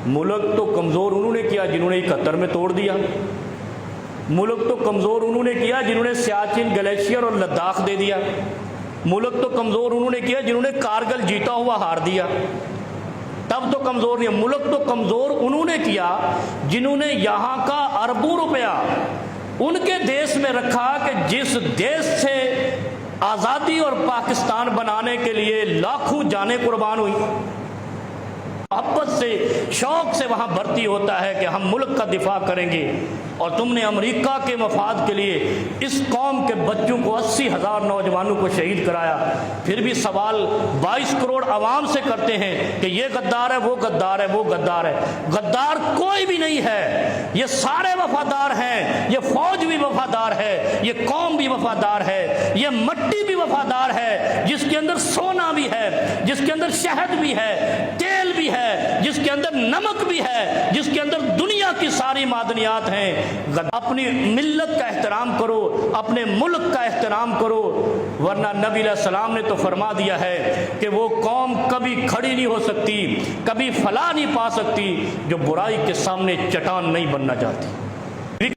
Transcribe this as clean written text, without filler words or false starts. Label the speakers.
Speaker 1: मुल्क तो कमज़ोर उन्होंने किया जिन्होंने 71 में तोड़ दिया। मुल्क तो कमज़ोर उन्होंने किया जिन्होंने सियाचिन, ग्लेशियर और लद्दाख दे दिया। मुल्क तो कमज़ोर उन्होंने किया जिन्होंने कारगिल जीता हुआ हार दिया। तब तो कमज़ोर नहीं, मुल्क तो कमज़ोर उन्होंने किया जिन्होंने यहाँ का अरबों रुपया उनके देश में रखा कि जिस देश से आज़ादी और पाकिस्तान बनाने के लिए लाखों जानें कुर्बान हुई, मोहब्बत से, शौक से वहाँ भर्ती होता है कि हम मुल्क का दिफा करेंगे। और तुमने अमेरिका के मफाद के लिए इस कौम के बच्चों को 80,000 नौजवानों को शहीद कराया। फिर भी सवाल 22 करोड़ आवाम से करते हैं कि ये गद्दार है, वो गद्दार है, वो गद्दार है। गद्दार कोई भी नहीं है, ये सारे वफादार हैं। ये फौज भी वफादार है, ये कौम भी वफादार है, ये मट्टी भी वफादार है, जिसके अंदर सोना भी है, जिसके अंदर शहद भी है, तेल भी है, जिसके अंदर नमक भी है, जिसके अंदर दुनिया की सारी मादनियात हैं। अपनी मिल्लत का एहतराम करो, अपने मुल्क का एहतराम करो, वरना नबी अलैहिस्सलाम ने तो फरमा दिया है कि वो कौम कभी खड़ी नहीं हो सकती, कभी फलाह नहीं पा सकती जो बुराई के सामने चट्टान नहीं बनना चाहती।